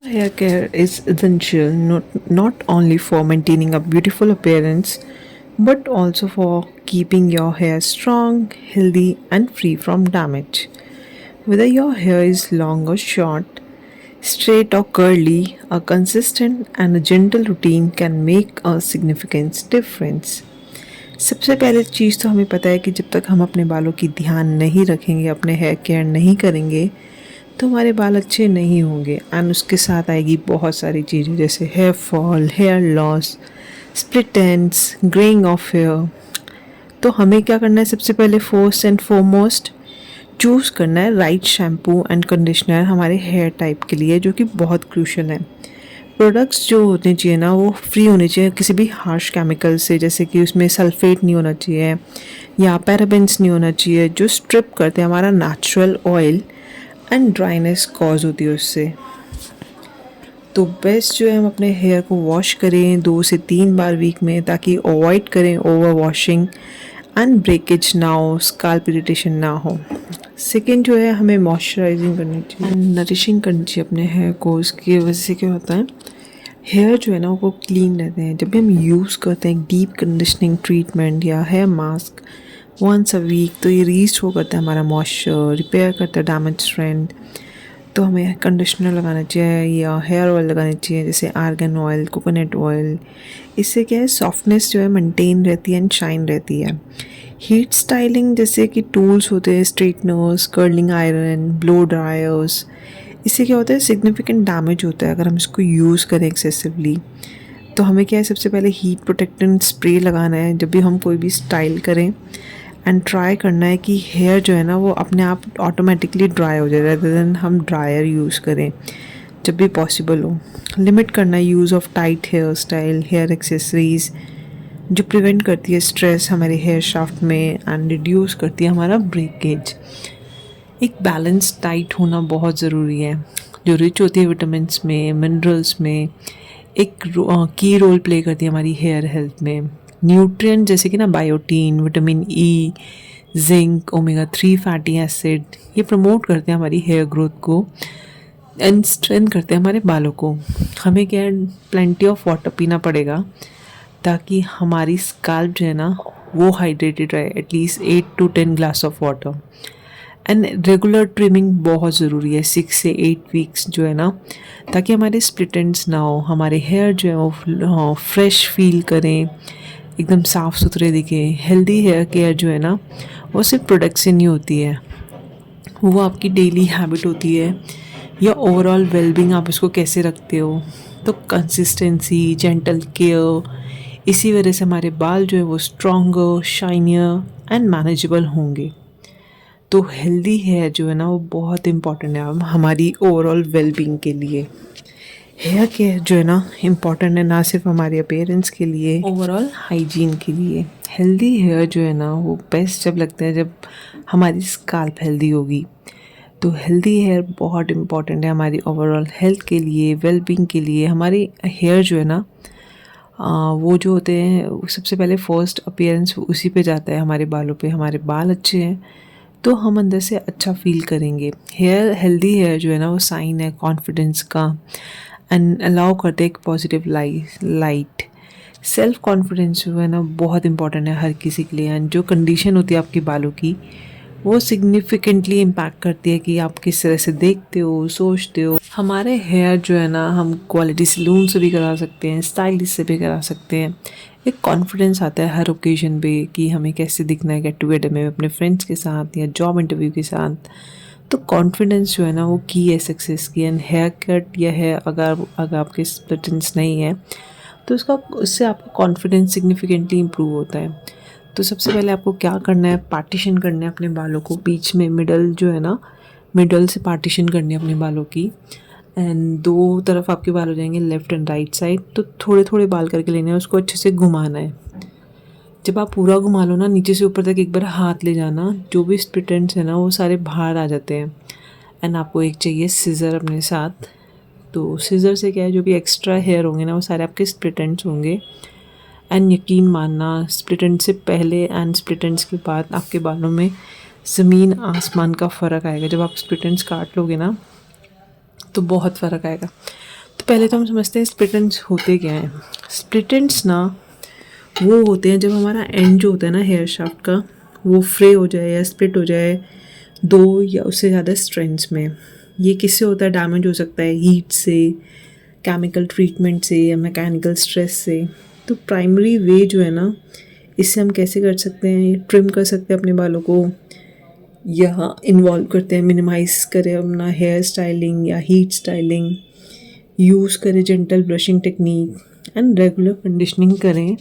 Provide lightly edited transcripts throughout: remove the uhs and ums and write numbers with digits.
Hair care is essential not only for maintaining a beautiful appearance but also for keeping your hair strong, healthy, and free from damage. Whether your hair is long or short, straight or curly, a consistent and a gentle routine can make a significant difference. सबसे पहले चीज़ तो हमें पता है कि जब तक हम अपने बालों की ध्यान नहीं रखेंगे, अपने हेयर केयर नहीं करेंगे, तो हमारे बाल अच्छे नहीं होंगे एंड उसके साथ आएगी बहुत सारी चीज़ें जैसे hair fall, hair loss, split ends, greying of hair. तो हमें क्या करना है, सबसे पहले फर्स्ट एंड फॉरमोस्ट चूज़ करना है राइट शैम्पू एंड कंडीशनर हमारे हेयर टाइप के लिए, जो कि बहुत क्रूशल है। प्रोडक्ट्स जो होने चाहिए ना, वो फ्री होने चाहिए किसी भी हार्श केमिकल से, जैसे कि उसमें सल्फेट नहीं होना चाहिए या पैराबेंस नहीं होना चाहिए, जो स्ट्रिप करते हैं हमारा natural oil and dryness cause होती है उससे। तो बेस्ट जो है हम अपने हेयर को वॉश करें 2 से 3 बार वीक में, ताकि अवॉइड करें ओवर वॉशिंग एंड ब्रेकेज ना हो, स्काल्प इरिटेशन ना हो। सेकेंड जो है, हमें मॉइस्चराइजिंग करनी चाहिए एंड नरिशिंग करनी चाहिए अपने हेयर को। उसकी वजह से क्या होता है, हेयर जो है ना वो क्लीन रहते हैं। जब भी हम यूज़ करते हैं डीप कंडीशनिंग ट्रीटमेंट या hair mask once a week, तो ये रीस्टोर करता है हमारा मॉइस्चर, रिपेयर करता है डैमेज स्ट्रैंड। तो हमें कंडीशनर लगाना चाहिए या हेयर ऑयल लगाना चाहिए, जैसे आर्गन ऑयल, कोकोनट ऑयल। इससे क्या है, सॉफ्टनेस जो है मेंटेन रहती है एंड शाइन रहती है। हीट स्टाइलिंग जैसे कि टूल्स होते हैं, straighteners, curling iron, blow dryers, इससे क्या होता है, सिग्निफिकेंट डैमेज होता है अगर हम इसको यूज़ करें एक्सेसिवली। तो हमें क्या है, सबसे पहले हीट प्रोटेक्टेंट स्प्रे लगाना है जब भी हम कोई भी स्टाइल करें, एंड ट्राई करना है कि हेयर जो है ना वो अपने आप ऑटोमेटिकली ड्राई हो जाए, रेदर देन हम ड्रायर यूज़ करें जब भी पॉसिबल हो। लिमिट करना है use of tight hair style, hair accessories, जो प्रिवेंट करती है स्ट्रेस हमारे हेयर शाफ्ट में एंड रिड्यूस करती है हमारा ब्रेकेज। एक बैलेंस डाइट होना बहुत ज़रूरी है, जो रिच होती है विटामिन्स में, मिनरल्स में, एक की रोल प्ले करती है हमारी हेयर हेल्थ में। न्यूट्रिएंट जैसे कि ना biotin, vitamin E, zinc, omega 3 fatty acid, ये प्रमोट करते हैं हमारी हेयर ग्रोथ को एंड स्ट्रेंथ करते हैं हमारे बालों को। हमें क्या है, प्लेंटी ऑफ वाटर पीना पड़ेगा ताकि हमारी स्कैल्प जो है ना वो हाइड्रेटेड रहे, at least 8 to 10 glass of water. And regular trimming बहुत ज़रूरी है 6 से 8 वीक्स जो है ना, ताकि हमारे स्प्लिट एंड्स ना हो, हमारे हेयर जो है वो फ्रेश फील करें, एकदम साफ़ सुथरे दिखे। हेल्दी हेयर केयर जो है ना वो सिर्फ प्रोडक्ट से नहीं होती है, वो आपकी डेली हैबिट होती है या ओवरऑल वेलबींग आप इसको कैसे रखते हो। तो कंसिस्टेंसी, जेंटल केयर, इसी वजह से हमारे बाल जो है वो स्ट्रॉन्गर, शाइनियर एंड मैनेजेबल होंगे। तो हेल्दी हेयर जो है ना वो बहुत इम्पॉर्टेंट है हमारी ओवरऑल वेलबींग के लिए। हेयर केयर जो है ना इम्पॉर्टेंट है ना सिर्फ हमारे अपीयरेंस के लिए, ओवरऑल हाइजीन के लिए। हेल्दी हेयर जो है ना वो बेस्ट जब लगता है जब हमारी स्कैल्प हेल्दी होगी। तो हेल्दी हेयर बहुत इम्पॉर्टेंट है हमारी ओवरऑल हेल्थ के लिए, वेलबींग के लिए। हमारी हेयर जो है ना वो जो होते हैं, सबसे पहले फर्स्ट अपीयरेंस उसी पे जाता है, हमारे बालों पे। हमारे बाल अच्छे हैं तो हम अंदर से अच्छा फील करेंगे। हेयर हेल्दी हेयर जो है ना वो साइन है कॉन्फिडेंस का एंड अलाउ करते एक पॉजिटिव लाइट। सेल्फ कॉन्फिडेंस जो है ना बहुत इंपॉर्टेंट है हर किसी के लिए, एंड जो कंडीशन होती है आपके बालों की वो सिग्निफिकेंटली इम्पैक्ट करती है कि आप किस तरह से देखते हो, सोचते हो। हमारे हेयर जो है ना हम क्वालिटी सैलून से भी करा सकते हैं, स्टाइलिस्ट से भी करा सकते हैं। एक कॉन्फिडेंस आता है हर ओकेजन पे कि हमें कैसे दिखना है, गेट टुगेदर में अपने फ्रेंड्स के साथ या जॉब इंटरव्यू के साथ। तो कॉन्फिडेंस जो है ना वो की है सक्सेस की। एंड हेयर कट या हेयर अगर आपके स्प्लिटेंस नहीं है तो उससे आपका कॉन्फिडेंस सिग्निफिकेंटली इम्प्रूव होता है। तो सबसे पहले आपको क्या करना है, पार्टीशन करना है अपने बालों को बीच में, मिडल जो है ना, मिडल से पार्टीशन करनी है अपने बालों की। एंड 2 तरफ आपके बाल हो जाएंगे, लेफ़्ट एंड राइट साइड। तो थोड़े थोड़े बाल करके लेने हैं, उसको अच्छे से घुमाना है। जब आप पूरा घुमा लो ना, नीचे से ऊपर तक एक बार हाथ ले जाना, जो भी स्प्लिट एंड्स है ना वो सारे बाहर आ जाते हैं। एंड आपको एक चाहिए सिज़र अपने साथ। तो सिज़र से क्या है, जो भी एक्स्ट्रा हेयर होंगे ना वो सारे आपके स्प्लिट एंड्स होंगे। एंड यकीन मानना, स्प्लिट एंड से पहले एंड स्प्लिट एंड्स के बाद आपके बालों में ज़मीन आसमान का फ़र्क आएगा। जब आप स्प्लिट एंड्स काट लोगे ना तो बहुत फ़र्क आएगा। पहले तो हम समझते हैं स्प्लिट एंड्स होते क्या हैं। स्प्लिट एंड्स ना वो होते हैं जब हमारा एंड जो होता है ना हेयर शाफ्ट का, वो फ्रे हो जाए या स्प्लिट हो जाए दो या उससे ज़्यादा स्ट्रेंड्स में। ये किससे होता है? डैमेज हो सकता है हीट से, केमिकल ट्रीटमेंट से या मैकेनिकल स्ट्रेस से। तो प्राइमरी वे जो है ना, इससे हम कैसे कर सकते हैं, ट्रिम कर सकते हैं अपने बालों को, या इन्वॉल्व करते हैं मिनिमाइज़ करें अपना हेयर स्टाइलिंग या हीट स्टाइलिंग, यूज़ करें gentle brushing technique and regular conditioning करें,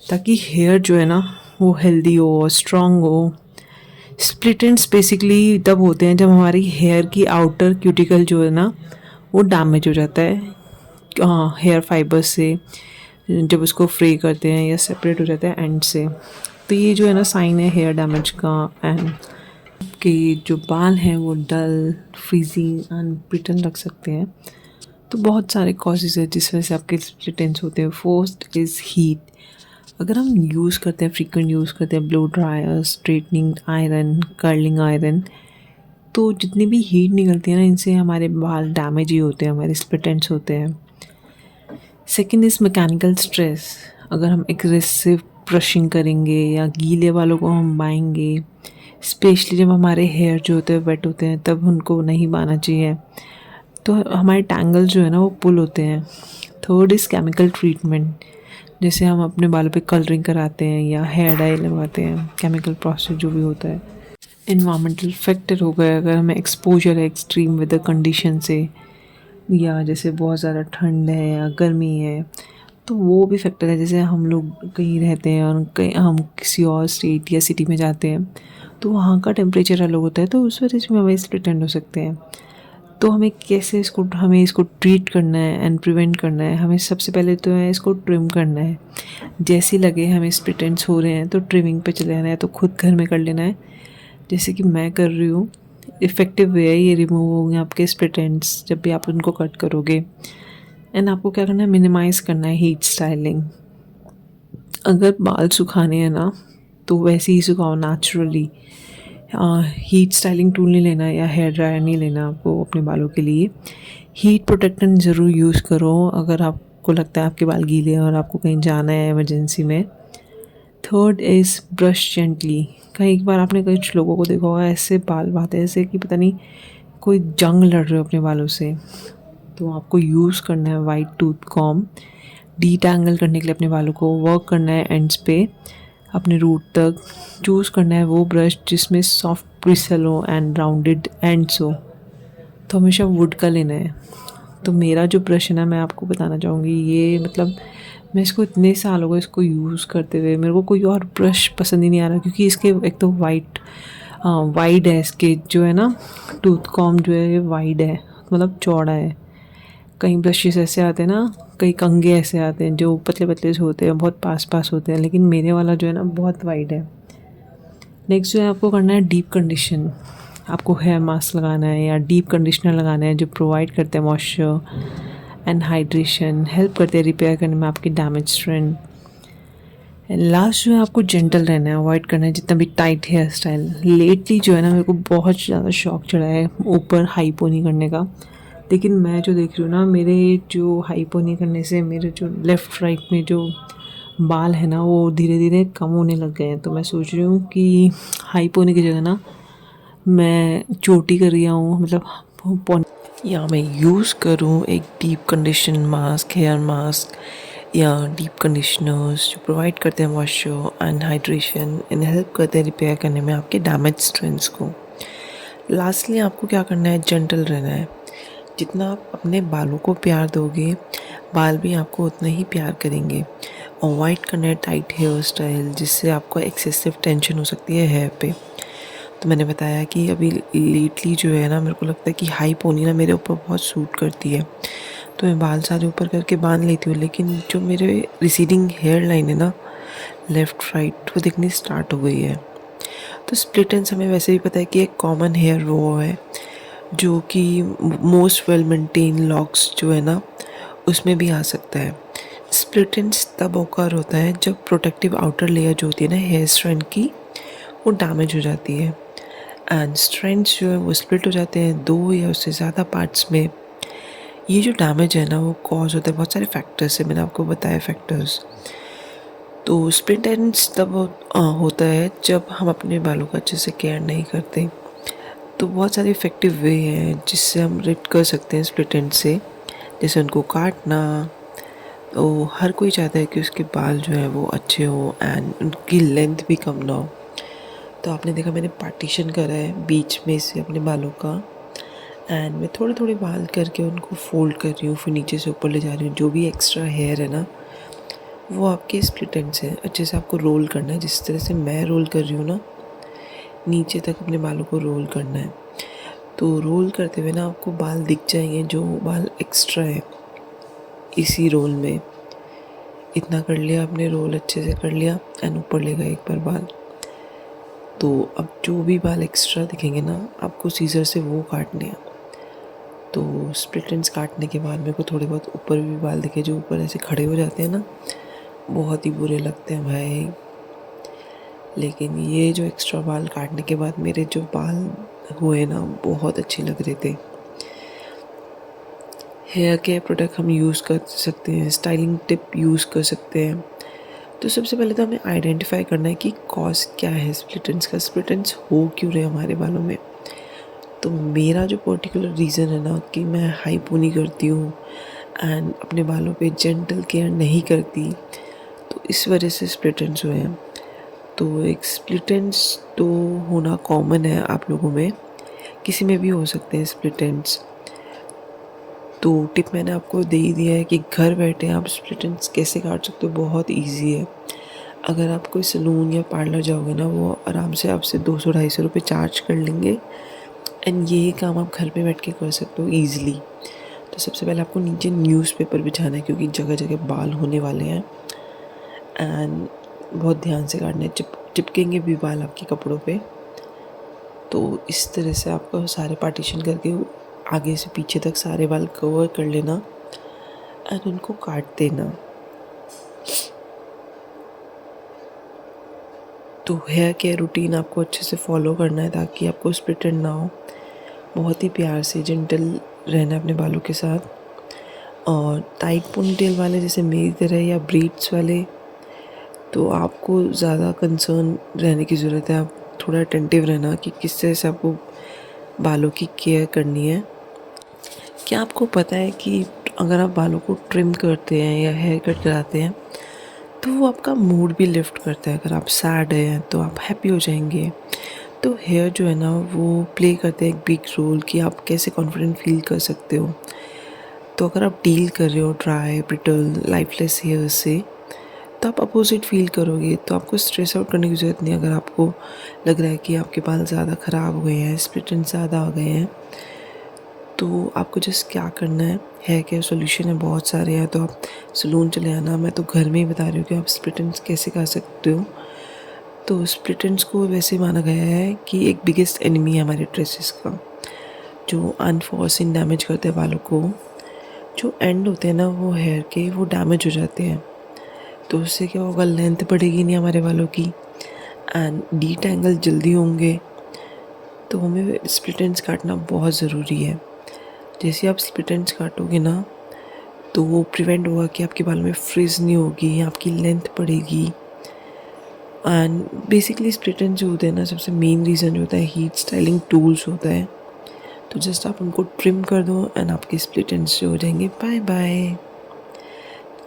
ताकि हेयर जो है ना वो हेल्दी हो, स्ट्रॉन्ग हो। स्प्लिट एंड्स बेसिकली तब होते हैं जब हमारी हेयर की आउटर क्यूटिकल जो है ना वो डैमेज हो जाता है हेयर फाइबर से, जब उसको फ्री करते हैं या सेपरेट हो जाता है एंड से। तो ये जो है ना साइन है हेयर डैमेज का। एंड कि जो बाल हैं वो डल, फ्रीजी एंड ब्रिटल लग सकते हैं। तो बहुत सारे कॉजेज़ है जिस वजह से आपके स्प्लिट एंड्स होते हैं। First is heat. अगर हम यूज़ करते हैं, फ्रीक्वेंट यूज़ करते हैं blow dryer, straightening iron, curling iron, तो जितनी भी हीट निकलती है ना, इनसे हमारे बाल डैमेज ही होते हैं, हमारे स्प्लिट एंड्स होते हैं। Second is mechanical stress. अगर हम एग्रेसिव ब्रशिंग करेंगे या गीले बालों को हम बाएंगे, स्पेशली जब हमारे हेयर जो होते हैं वेट होते हैं, तब उनको नहीं बाना चाहिए, तो हमारे टैंगल जो है ना वो पुल होते हैं। Third is chemical treatment. जैसे हम अपने बालों पे कलरिंग कराते हैं या हेयर डाई लगवाते हैं, केमिकल प्रोसेस जो भी होता है। इन्वामेंटल फैक्टर हो गए, अगर हमें एक्सपोजर है एक्सट्रीम वेदर कंडीशन से, या जैसे बहुत ज़्यादा ठंड है या गर्मी है, तो वो भी फैक्टर है। जैसे हम लोग कहीं रहते हैं और कहीं हम किसी और स्टेट या सिटी में जाते हैं, तो वहाँ का टेम्परेचर अलग होता है, तो उस वजह से हमें स्प्लिट एंड हो सकते हैं। तो हमें कैसे इसको ट्रीट करना है एंड प्रिवेंट करना है, हमें सबसे पहले तो है इसको ट्रिम करना है। जैसे लगे हमें स्प्लिट एंड्स हो रहे हैं तो ट्रिमिंग पे चले जाना है, तो खुद घर में कर लेना है, जैसे कि मैं कर रही हूँ। इफ़ेक्टिव वे है, ये रिमूव होंगे आपके स्प्लिट एंड्स जब भी आप उनको कट करोगे। एंड आपको क्या करना है, मिनिमाइज़ करना है हीट स्टाइलिंग। अगर बाल सुखाने हैं ना, तो वैसे ही सुखाओ नेचुरली। हीट स्टाइलिंग टूल नहीं लेना या हेयर ड्रायर नहीं लेना आपको अपने बालों के लिए। हीट प्रोटेक्टेंट ज़रूर यूज़ करो अगर आपको लगता है आपके बाल गीले हैं और आपको कहीं जाना है इमरजेंसी में। Third is brush gently. कई बार आपने कुछ लोगों को देखा होगा ऐसे बाल बाते हैं ऐसे कि पता नहीं कोई जंग लड़ रहे हो अपने बालों से। तो आपको यूज़ करना है वाइट टूथ कॉम, डीटैंगल करने के लिए अपने बालों को वर्क करना है एंड्स पे अपने रूट तक। चूज़ करना है वो ब्रश जिसमें सॉफ्ट ब्रिसल हो एंड राउंडेड एंड्स हो, तो हमेशा वुड का लेना है। तो मेरा जो ब्रश है ना, मैं आपको बताना चाहूँगी, ये मतलब मैं इसको इतने साल हो गए इसको यूज़ करते हुए, मेरे को कोई और ब्रश पसंद ही नहीं आ रहा, क्योंकि इसके एक तो वाइड है, इसके जो है ना टूथ कॉम जो है ये वाइड है, मतलब चौड़ा है। कई ब्रशेस ऐसे आते हैं ना, कई कंगे ऐसे आते हैं जो पतले पतले से होते हैं, बहुत पास पास होते हैं, लेकिन मेरे वाला जो है ना बहुत वाइड है। नेक्स्ट जो है आपको करना है डीप कंडीशन। आपको हेयर मास्क लगाना है या डीप कंडीशनर लगाना है जो प्रोवाइड करते हैं मॉइस्चर एंड हाइड्रेशन, हेल्प करते हैं रिपेयर करने में आपकी डैमेज स्ट्रैंड। एंड लास्ट जो है आपको जेंटल रहना है, अवॉइड करना है जितना भी टाइट हेयर स्टाइल। लेटली जो है ना मेरे को बहुत ज़्यादा शौक चढ़ा है ऊपर हाई पोनी करने का, लेकिन मैं जो देख रही हूँ ना, मेरे जो हाई पोनी करने से मेरे जो लेफ़्ट राइट में जो बाल है ना वो धीरे धीरे कम होने लग गए हैं। तो मैं सोच रही हूँ कि हाई पोनी की जगह ना मैं चोटी कर रही हूँ, मतलब या मैं यूज़ करूँ एक deep condition mask, hair mask या डीप कंडीशनर्स जो प्रोवाइड करते हैं moisture and hydration and help करते हैं रिपेयर करने में आपके डैमेज स्ट्रेंड्स को। लास्टली आपको क्या करना है, जेंटल रहना है। जितना आप अपने बालों को प्यार दोगे, बाल भी आपको उतना ही प्यार करेंगे। अवॉइड करना है टाइट हेयर स्टाइल जिससे आपको एक्सेसिव टेंशन हो सकती है हेयर पे। तो मैंने बताया कि अभी लेटली जो है ना, मेरे को लगता है कि हाई पोनी ना मेरे ऊपर बहुत सूट करती है, तो मैं बाल सारे ऊपर करके बांध लेती हूँ। लेकिन जो मेरे रिसीडिंग हेयर लाइन है ना, लेफ़्ट राइट, वो दिखनी स्टार्ट हो गई है। तो स्प्लिट एंड्स हमें वैसे भी पता है कि एक कॉमन हेयर रो है जो कि मोस्ट वेल मेंटेन लॉक्स जो है ना उसमें भी आ सकता है। स्प्लिट एंड्स तब ओकर होता है जब प्रोटेक्टिव आउटर लेयर जो होती है ना हेयर स्ट्रैंड की, वो डैमेज हो जाती है एंड स्ट्रैंड्स जो है वो स्प्लिट हो जाते हैं दो या उससे ज़्यादा पार्ट्स में, ये जो डैमेज है ना वो कॉज होता है बहुत सारे फैक्टर्स से, मैंने आपको बताया फैक्टर्स। तो स्प्लिट एंड्स तब होता है जब हम अपने बालों का अच्छे से केयर नहीं करते। तो बहुत सारे इफ़ेक्टिव वे हैं जिससे हम रिड कर सकते हैं स्प्लिट एंड से, जैसे उनको काटना। तो हर कोई चाहता है कि उसके बाल जो है वो अच्छे हो एंड उनकी लेंथ भी कम ना हो। तो आपने देखा मैंने पार्टीशन करा है बीच में से अपने बालों का, एंड मैं थोड़े थोड़े बाल करके उनको फोल्ड कर रही हूँ, फिर नीचे से ऊपर ले जा रही हूँ। जो भी एक्स्ट्रा हेयर है ना वो आपके स्प्लिट एंड से अच्छे से आपको रोल करना है, जिस तरह से मैं रोल कर रही हूँ ना, नीचे तक अपने बालों को रोल करना है। तो रोल करते हुए ना आपको बाल दिख जाएंगे जो बाल एक्स्ट्रा है इसी रोल में। इतना कर लिया आपने, रोल अच्छे से कर लिया एंड ऊपर ले गए एक बार बाल। तो अब जो भी बाल एक्स्ट्रा दिखेंगे ना आपको सीजर से वो काटने हैं। तो स्प्लिट एंड्स काटने के बाद मेरे को थोड़े बहुत ऊपर भी बाल दिखे जो ऊपर ऐसे खड़े हो जाते हैं ना, बहुत ही बुरे लगते हैं भाई। लेकिन ये जो एक्स्ट्रा बाल काटने के बाद मेरे जो बाल हुए ना बहुत अच्छे लग रहे थे। हेयर केयर प्रोडक्ट हम यूज़ कर सकते हैं, स्टाइलिंग टिप यूज़ कर सकते हैं। तो सबसे पहले तो हमें आइडेंटिफाई करना है कि कॉज क्या है स्प्लिट एंड्स का, स्प्लिट एंड्स हो क्यों रहे हमारे बालों में। तो मेरा जो पर्टिकुलर रीज़न है ना कि मैं हाई पोनी करती हूँ एंड अपने बालों पे जेंटल केयर नहीं करती, तो इस वजह से स्प्लिट एंड्स हुए हैं। तो एक स्प्लिट एंड्स तो होना कॉमन है आप लोगों में, किसी में भी हो सकते हैं स्प्लिट एंड्स। तो टिप मैंने आपको दे ही दिया है कि घर बैठे आप स्प्लिट एंड्स कैसे काट सकते हो, बहुत इजी है। अगर आप कोई सलून या पार्लर जाओगे ना वो आराम से आपसे 200-250 रुपये चार्ज कर लेंगे एंड ये काम आप घर पे बैठ के कर सकते हो ईज़िली। तो सबसे पहले आपको नीचे न्यूज़पेपर बिछाना है क्योंकि जगह जगह बाल होने वाले हैं एंड बहुत ध्यान से काटना है, चिपकेंगे भी बाल आपके कपड़ों पे। तो इस तरह से आपको सारे पार्टीशन करके आगे से पीछे तक सारे बाल कवर कर लेना एंड उनको काट देना। तो हेयर केयर रूटीन आपको अच्छे से फॉलो करना है ताकि आपको स्प्लिट एंड ना हो। बहुत ही प्यार से जेंटल रहना है अपने बालों के साथ। और टाइट पोनीटेल वाले जैसे मेरी तरह या ब्रीड्स वाले तो आपको ज़्यादा कंसर्न रहने की ज़रूरत है। आप थोड़ा अटेंटिव रहना कि किस तरह से आपको बालों की केयर करनी है। क्या आपको पता है कि अगर आप बालों को ट्रिम करते हैं या हेयर कट कराते हैं तो वो आपका मूड भी लिफ्ट करता है। अगर आप सैड हैं तो आप हैप्पी हो जाएंगे। तो हेयर जो है ना वो प्ले करते हैं एक बिग रोल कि आप कैसे कॉन्फिडेंट फील कर सकते हो। तो अगर आप डील कर रहे हो ड्राई ब्रिटल लाइफलेस हेयर से तो आप अपोजिट फील करोगे। तो आपको स्ट्रेस आउट करने की ज़रूरत नहीं। अगर आपको लग रहा है कि आपके बाल ज़्यादा ख़राब हो गए हैं, स्प्लिट एंड ज़्यादा आ गए हैं, तो आपको जस्ट क्या करना है, हेयर केयर सोल्यूशन है बहुत सारे हैं। तो आप सलून चले आना, मैं तो घर में ही बता रही हूँ कि आप स्प्लिट एंड्स कैसे कर सकते हो। तो स्प्लिट एंड्स को वैसे माना गया है कि एक बिगेस्ट एनिमी है हमारे ड्रेसेस का, जो अनफॉर्सिन डैमेज करते हैं बालों को। जो एंड होते हैं ना वो हेयर के वो डैमेज हो जाते हैं। तो उससे क्या होगा, लेंथ बढ़ेगी नहीं हमारे बालों की एंड डीटैंगल जल्दी होंगे। तो हमें स्प्लिट एंड्स काटना बहुत ज़रूरी है। जैसे आप स्प्लिट एंड्स काटोगे ना तो वो प्रिवेंट होगा कि आपके बालों में फ्रिज नहीं होगी, आपकी लेंथ बढ़ेगी। एंड बेसिकली स्प्लिट एंड्स जो होते हैं ना सबसे मेन रीज़न जो होता है हीट स्टाइलिंग टूल्स होता है। तो जस्ट आप उनको ट्रिम कर दो एंड आपके स्प्लिट एंड्स जो हो जाएंगे बाय बाय।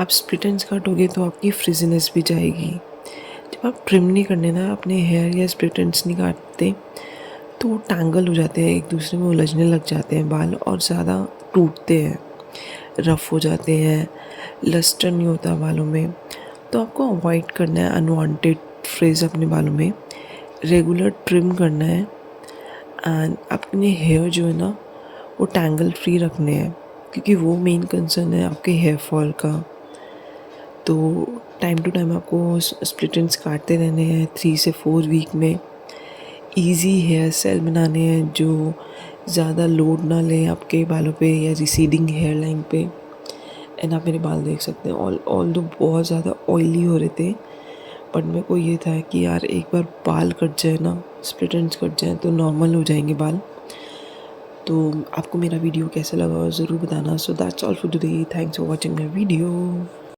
आप स्प्लिट एंड्स काटोगे तो आपकी फ्रिजीनेस भी जाएगी। जब आप ट्रिम नहीं करने ना अपने हेयर या स्प्लिट एंड्स नहीं काटते तो वो टैंगल हो जाते हैं, एक दूसरे में उलझने लग जाते हैं बाल और ज़्यादा टूटते हैं, रफ़ हो जाते हैं, लस्टर नहीं होता बालों में। तो आपको अवॉइड करना है अनवांटेड फ्रिज अपने बालों में, रेगुलर ट्रिम करना है एंड अपने हेयर जो है ना वो टैंगल फ्री रखने हैं क्योंकि वो मेन कंसर्न है आपके हेयर फॉल का। तो टाइम टू टाइम आपको स्प्लिट एंड्स काटते रहने हैं 3 से 4 वीक में। इजी हेयर स्टाइल बनाने हैं जो ज़्यादा लोड ना लें आपके बालों पे या रिसीडिंग हेयर लाइन पे। एंड आप मेरे बाल देख सकते हैं, ऑल दो बहुत ज़्यादा ऑयली हो रहे थे, बट मेरे को ये था कि यार एक बार बाल कट जाए ना, स्प्लिट एंड्स कट जाए तो नॉर्मल हो जाएंगे बाल। तो आपको मेरा वीडियो कैसा लगा ज़रूर बताना. So that's all for today. Thanks for watching my video.